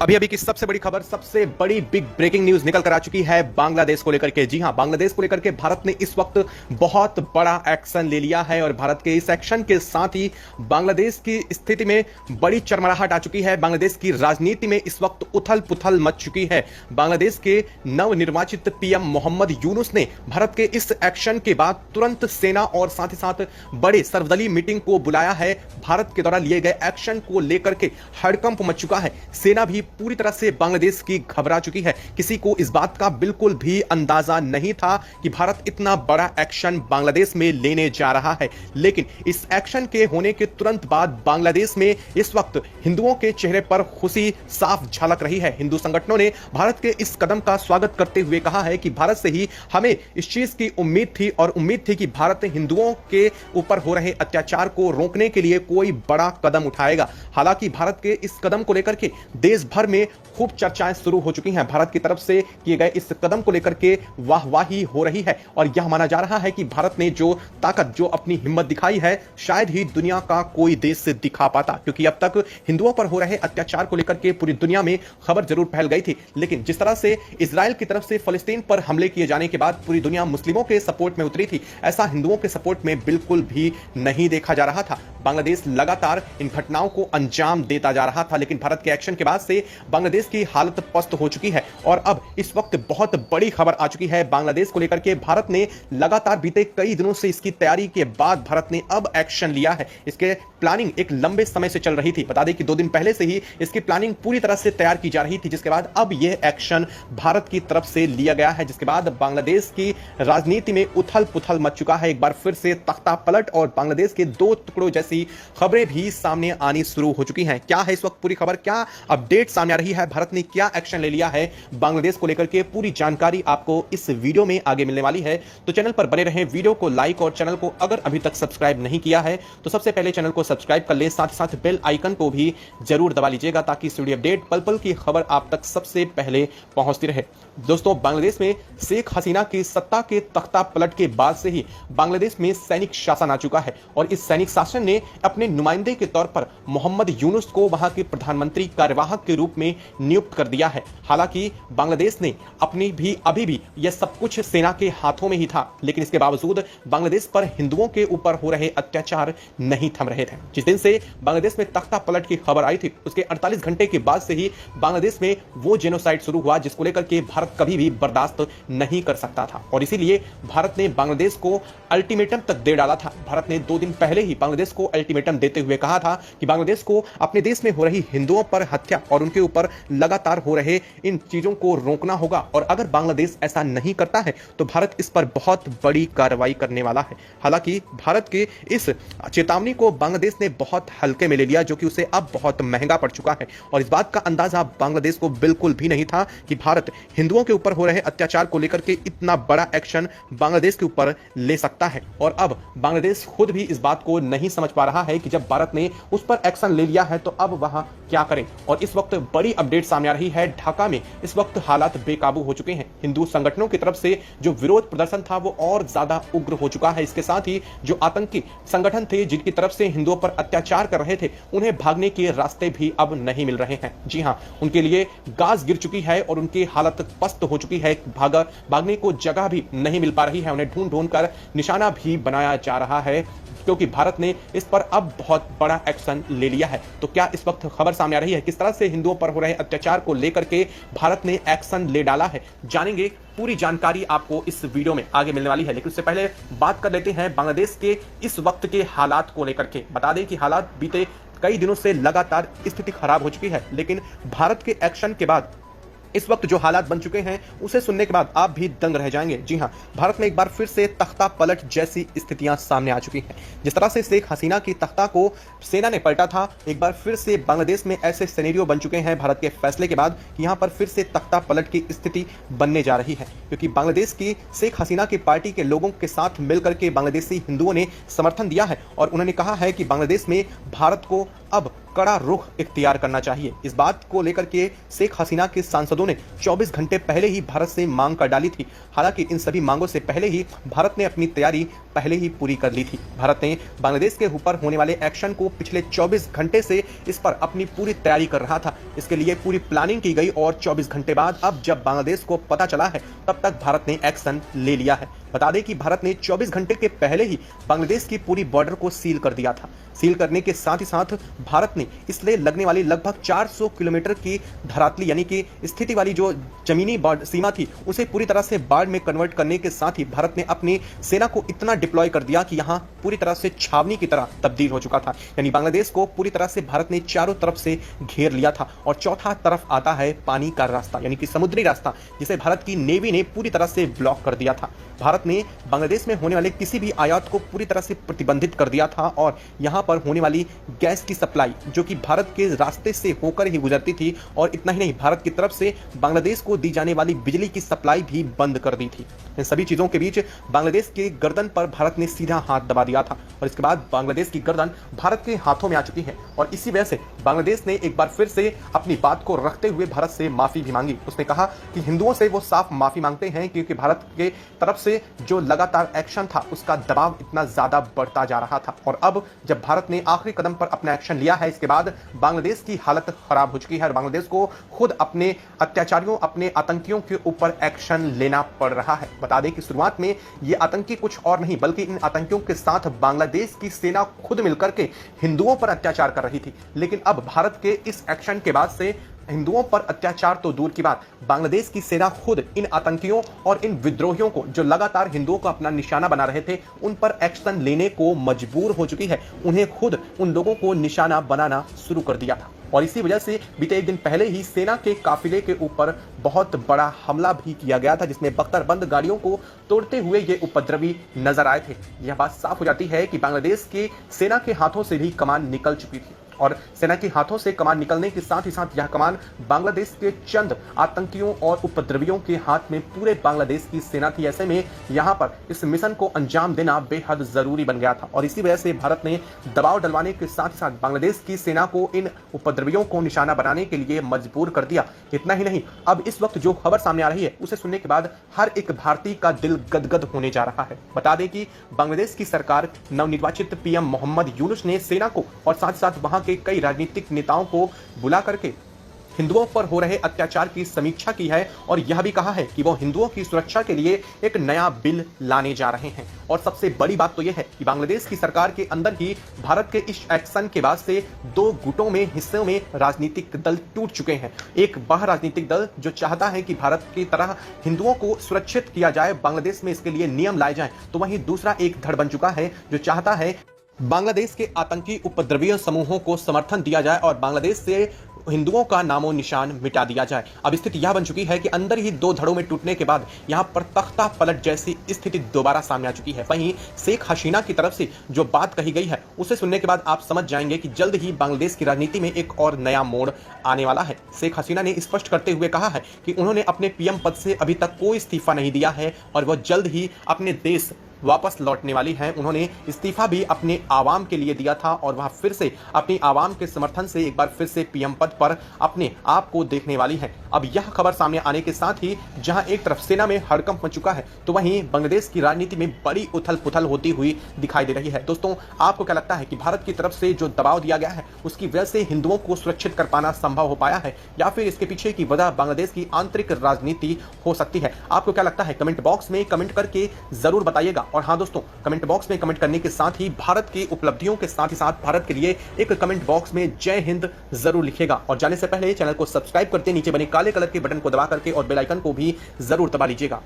अभी अभी की सबसे बड़ी खबर, सबसे बड़ी बिग ब्रेकिंग न्यूज निकल कर आ चुकी है बांग्लादेश को लेकर के। जी हां, बांग्लादेश को लेकर के भारत ने इस वक्त बहुत बड़ा एक्शन ले लिया है और भारत के इस एक्शन के साथ ही बांग्लादेश की स्थिति में बड़ी चरमराहट आ चुकी है। बांग्लादेश की राजनीति में इस वक्त उथल पुथल मच चुकी है। बांग्लादेश के नवनिर्वाचित पीएम मोहम्मद यूनुस ने भारत के इस एक्शन के बाद तुरंत सेना और साथ ही साथ बड़े सर्वदलीय मीटिंग को बुलाया है। भारत के द्वारा लिए गए एक्शन को लेकर के हड़कंप मच चुका है। सेना भी पूरी तरह से बांग्लादेश की घबरा चुकी है। किसी को इस बात का बिल्कुल भी अंदाजा नहीं था कि भारत इतना बड़ा एक्शन बांग्लादेश में लेने जा रहा है, लेकिन इस एक्शन के होने के तुरंत बाद बांग्लादेश में इस वक्त हिंदुओं के चेहरे पर खुशी साफ झलक रही है। हिंदू संगठनों ने भारत के इस कदम का स्वागत करते हुए कहा है कि भारत से ही हमें इस चीज की उम्मीद थी और उम्मीद थी कि भारत हिंदुओं के ऊपर हो रहे अत्याचार को रोकने के लिए कोई बड़ा कदम उठाएगा। हालांकि भारत के इस कदम को लेकर के देश भर में खूब चर्चाएं शुरू हो चुकी हैं। भारत की तरफ से किए गए इस कदम को लेकर के वाहवाही हो रही है और यह माना जा रहा है कि भारत ने जो ताकत, जो अपनी हिम्मत दिखाई है, शायद ही दुनिया का कोई देश से दिखा पाता, क्योंकि अब तक हिंदुओं पर हो रहे अत्याचार को लेकर के पूरी दुनिया में खबर जरूर फैल गई थी, लेकिन जिस तरह से इजराइल की तरफ से फलस्तीन पर हमले किए जाने के बाद पूरी दुनिया मुस्लिमों के सपोर्ट में उतरी थी, ऐसा हिंदुओं के सपोर्ट में बिल्कुल भी नहीं देखा जा रहा था। बांग्लादेश लगातार इन घटनाओं को अंजाम देता जा रहा था, लेकिन भारत के एक्शन के बाद से बांग्लादेश की हालत पस्त हो चुकी है और अब इस वक्त बहुत बड़ी खबर आ चुकी है बांग्लादेश को लेकर के। भारत ने लगातार बीते कई दिनों से इसकी तैयारी के बाद भारत ने अब एक्शन लिया है। इसके प्लानिंग एक लंबे समय से चल रही थी। बता दें कि 2 दिन पहले से ही इसकी प्लानिंग पूरी तरह से तैयार की जा रही थी, जिसके बाद अब यह एक्शन भारत की तरफ से लिया गया है, जिसके बाद बांग्लादेश की राजनीति में उथल पुथल मच चुका है। एक बार फिर से तख्ता पलट और बांग्लादेश के 2 टुकड़ों जैसी खबरें भी सामने आनी शुरू हो चुकी हैं। क्या है इस वक्त पूरी खबर, क्या अपडेट सामने आ रही है, भारत ने क्या एक्शन ले लिया है बांग्लादेश को लेकर के, पूरी जानकारी आपको इस वीडियो में आगे मिलने वाली है। तो चैनल पर बने रहें, वीडियो को लाइक और चैनल को अगर अभी तक सब्सक्राइब नहीं किया है तो सबसे पहले चैनल को सब्सक्राइब कर लें, साथ ही साथ बेल आइकन को भी जरूर दबा लीजिएगा ताकि इस वीडियो अपडेट पल पल की खबर आप तक सबसे पहले पहुंचती रहे। दोस्तों, बांग्लादेश में शेख हसीना की सत्ता के तख्ता पलट के बाद से ही बांग्लादेश में सैनिक शासन आ चुका है और इस सैनिक शासन ने अपने नुमाइंदे के तौर पर मोहम्मद यूनुस को वहां के प्रधानमंत्री कार्यवाहक के रूप में नियुक्त कर दिया है। हालांकि बांग्लादेश ने अभी भी यह सब कुछ सेना के हाथों में ही था, लेकिन इसके बावजूद बांग्लादेश पर हिंदुओं के ऊपर हो रहे अत्याचार नहीं थम रहे थे। जिस दिन से बांग्लादेश में तख्ता पलट की खबर आई थी, उसके 48 घंटे के बाद से ही बांग्लादेश में वो जेनोसाइड शुरू हुआ जिसको लेकर के भारत कभी भी बर्दाश्त नहीं कर सकता था और इसीलिए भारत ने बांग्लादेश को अल्टीमेटम तक दे डाला था। भारत ने 2 दिन पहले ही बांग्लादेश को अल्टीमेटम देते हुए कहा था कि बांग्लादेश को अपने देश में हो रही हिंदुओं पर हत्या और उनके ऊपर लगातार हो रहे इन चीजों को रोकना होगा और अगर बांग्लादेश ऐसा नहीं करता है तो भारत इस पर बहुत बड़ी कार्रवाई करने वाला है। हालांकि भारत के इस चेतावनी को बांग्लादेश ने बहुत हल्के में ले लिया, जो कि उसे अब बहुत महंगा पड़ चुका है और इस बात का अंदाजा बांग्लादेश को बिल्कुल भी नहीं था कि भारत हिंदुओं के ऊपर हो रहे अत्याचार को लेकर के इतना बड़ा एक्शन बांग्लादेश के ऊपर ले सकता है। और अब बांग्लादेश खुद भी इस बात को नहीं समझ पा रहा है कि जब भारत ने उस पर एक्शन ले लिया है तो अब वहां क्या करें। और इस वक्त बड़ी अपडेट सामने आ रही है, ढाका में इस वक्त हालात बेकाबू हो चुके हैं। हिंदू संगठनों की तरफ से जो विरोध प्रदर्शन था वो और ज्यादा उग्र हो चुका है। इसके साथ ही जो आतंकी संगठन थे जिनकी तरफ से हिंदुओं पर अत्याचार कर रहे थे, उन्हें भागने के रास्ते भी अब नहीं मिल रहे हैं। जी हां, उनके लिए गाज गिर चुकी है और उनकी हालत पस्त हो चुकी है। भागने को जगह भी नहीं मिल पा रही है, उन्हें ढूंढ ढूंढ कर निशाना भी बनाया जा रहा है क्योंकि भारत ने इस पर अब बहुत बड़ा एक्शन ले लिया है। तो क्या इस वक्त खबर सामने आ रही है, किस तरह से हिंदुओं पर हो रहे अत्याचार को लेकर के भारत ने एक्शन ले डाला है, जानेंगे। पूरी जानकारी आपको इस वीडियो में आगे मिलने वाली है, लेकिन उससे पहले बात कर लेते हैं बांग्लादेश के इस वक्त के हालात को लेकर के। बता दें कि हालात बीते कई दिनों से लगातार स्थिति खराब हो चुकी है, लेकिन भारत के एक्शन के बाद इस वक्त जो हालात बन चुके हैं उसे सुनने के बाद आप भी दंग रह जाएंगे। जी हां, भारत में एक बार फिर से तख्ता पलट जैसी स्थितियां सामने आ चुकी हैं। जिस तरह से शेख हसीना की तख्ता को सेना ने पलटा था, एक बार फिर से बांग्लादेश में ऐसे सिनेरियो बन चुके हैं भारत के फैसले के बाद कि यहां पर फिर से तख्ता पलट की स्थिति बनने जा रही है, क्योंकि बांग्लादेश की शेख हसीना की पार्टी के लोगों के साथ मिलकर के बांग्लादेशी हिंदुओं ने समर्थन दिया है और उन्होंने कहा है कि बांग्लादेश में भारत को अब कड़ा रुख इख्तियार करना चाहिए। इस बात को लेकर के शेख हसीना के सांसदों ने 24 घंटे पहले ही भारत से मांग कर डाली थी। हालांकि इन सभी मांगों से पहले ही भारत ने अपनी तैयारी पहले ही पूरी कर ली थी। भारत ने बांग्लादेश के ऊपर होने वाले एक्शन को पिछले 24 घंटे से इस पर अपनी पूरी तैयारी कर रहा था। इसके लिए पूरी प्लानिंग की गई और 24 घंटे बाद अब जब बांग्लादेश को पता चला है तब तक भारत ने एक्शन ले लिया है। बता दें कि भारत ने 24 घंटे के पहले ही बांग्लादेश की पूरी बॉर्डर को सील कर दिया था। सील करने के साथ ही साथ भारत ने इसलिए लगने वाली लगभग 400 किलोमीटर की धरातली यानी कि स्थिति वाली जो जमीनी सीमा थी उसे पूरी तरह से बाढ़ में कन्वर्ट करने के साथ ही भारत ने अपनी सेना को इतना डिप्लॉय कर दिया कि यहां पूरी तरह से छावनी की तरह तब्दील हो चुका था। यानी बांग्लादेश को पूरी तरह से भारत ने चारों तरफ से घेर लिया था और चौथा तरफ आता है पानी का रास्ता यानी कि समुद्री रास्ता, जिसे भारत की नेवी ने पूरी तरह से ब्लॉक कर दिया था। भारत ने बांग्लादेश में होने वाले किसी भी आयात को पूरी तरह से प्रतिबंधित कर दिया था और यहां पर होने वाली गैस की सप्लाई जो कि भारत के रास्ते से होकर ही गुजरती थी, और इतना ही नहीं, भारत की तरफ से बांग्लादेश को दी जाने वाली बिजली की सप्लाई भी बंद कर दी थी। इन सभी चीजों के बीच बांग्लादेश के गर्दन पर भारत ने सीधा हाथ दबा दिया था और इसके बाद बांग्लादेश की गर्दन भारत के हाथों में आ चुकी है और इसी वजह से बांग्लादेश ने एक बार फिर से अपनी बात को रखते हुए भारत से माफी भी मांगी। उसने कहा कि हिंदुओं से वो साफ माफी मांगते हैं क्योंकि भारत के तरफ से जो लगातार एक्शन था उसका दबाव इतना ज्यादा बढ़ता जा रहा था और अब जब भारत ने आखिरी कदम पर अपना एक्शन लिया है इसके बाद बांग्लादेश की हालत खराब हो चुकी है और बांग्लादेश को खुद अपने अत्याचारियों, अपने आतंकियों के ऊपर एक्शन लेना पड़ रहा है। बता दें कि शुरुआत में ये आतंकी कुछ और नहीं बल्कि इन आतंकियों के साथ बांग्लादेश की सेना खुद मिलकर के हिंदुओं पर अत्याचार कर रही थी, लेकिन अब भारत के इस एक्शन के बाद से हिंदुओं पर अत्याचार तो दूर की बात, बांग्लादेश की सेना खुद इन आतंकियों और इन विद्रोहियों को जो लगातार हिंदुओं को अपना निशाना बना रहे थे उन पर एक्शन लेने को मजबूर हो चुकी है। उन्हें खुद उन लोगों को निशाना बनाना शुरू कर दिया था और इसी वजह से बीते एक दिन पहले ही सेना के काफिले के ऊपर बहुत बड़ा हमला भी किया गया था, जिसमें बख्तरबंद गाड़ियों को तोड़ते हुए ये उपद्रवी नजर आए थे। यह बात साफ हो जाती है कि बांग्लादेश की सेना के हाथों से भी कमान निकल चुकी थी और सेना के हाथों से कमान निकलने के साथ ही साथ यह कमान बांग्लादेश के चंद आतंकियों और उपद्रवियों के हाथ में पूरे बांग्लादेश की सेना थी। ऐसे में यहां पर इस मिशन को अंजाम देना बेहद जरूरी बन गया था और इसी वजह से भारत ने दबाव डलवाने के साथ ही साथ बांग्लादेश की सेना को इन उपद्रवियों को निशाना बनाने के लिए मजबूर कर दिया। इतना ही नहीं, अब इस वक्त जो खबर सामने आ रही है उसे सुनने के बाद हर एक भारतीय का दिल गदगद होने जा रहा है। बता दें कि बांग्लादेश की सरकार नवनिर्वाचित पीएम मोहम्मद यूनुस ने सेना को और साथ ही साथ वहां के कई राजनीतिक नेताओं को बुला करके हिंदुओं पर हो रहे अत्याचार की समीक्षा की है और यह भी कहा है कि वो हिंदुओं की सुरक्षा के लिए एक नया बिल लाने जा रहे हैं। और सबसे बड़ी बात तो यह है कि बांग्लादेश की सरकार के अंदर ही भारत के इस एक्शन के बाद से दो गुटों में हिस्सों में राजनीतिक दल टूट चुके हैं। एक वह राजनीतिक दल जो चाहता है कि भारत की तरह हिंदुओं को सुरक्षित किया जाए, बांग्लादेश में इसके लिए नियम लाए जाए, तो वहीं दूसरा एक धड़ बन चुका है जो चाहता है बांग्लादेश के आतंकी उपद्रवीय समूहों को समर्थन दिया जाए और बांग्लादेश से हिंदुओं का नामो निशान मिटा दिया जाए। अब स्थिति यह बन चुकी है कि अंदर ही दो धड़ों में टूटने के बाद यहां पर तख्ता पलट जैसी स्थिति दोबारा सामने आ चुकी है। वहीं शेख हसीना की तरफ से जो बात कही गई है उसे सुनने के बाद आप समझ जाएंगे कि जल्द ही बांग्लादेश की राजनीति में एक और नया मोड़ आने वाला है। शेख हसीना ने स्पष्ट करते हुए कहा है कि उन्होंने अपने पीएम पद से अभी तक कोई इस्तीफा नहीं दिया है और वह जल्द ही अपने देश वापस लौटने वाली है। उन्होंने इस्तीफा भी अपने आवाम के लिए दिया था और वह फिर से अपनी आवाम के समर्थन से एक बार फिर से पीएम पद पर अपने आप को देखने वाली है। अब यह खबर सामने आने के साथ ही जहां एक तरफ सेना में हड़कंप मच चुका है तो वहीं बांग्लादेश की राजनीति में बड़ी उथल पुथल होती हुई दिखाई दे रही है। दोस्तों, आपको क्या लगता है कि भारत की तरफ से जो दबाव दिया गया है उसकी वजह से हिंदुओं को सुरक्षित कर पाना संभव हो पाया है या फिर इसके पीछे की वजह बांग्लादेश की आंतरिक राजनीति हो सकती है? आपको क्या लगता है कमेंट बॉक्स में कमेंट करके जरूर बताइएगा। और हाँ दोस्तों, कमेंट बॉक्स में कमेंट करने के साथ ही भारत की उपलब्धियों के साथ ही साथ भारत के लिए एक कमेंट बॉक्स में जय हिंद जरूर लिखिएगा और जाने से पहले चैनल को सब्सक्राइब करते नीचे बने काले कलर के बटन को दबा करके और बेल आइकन को भी जरूर दबा लीजिएगा।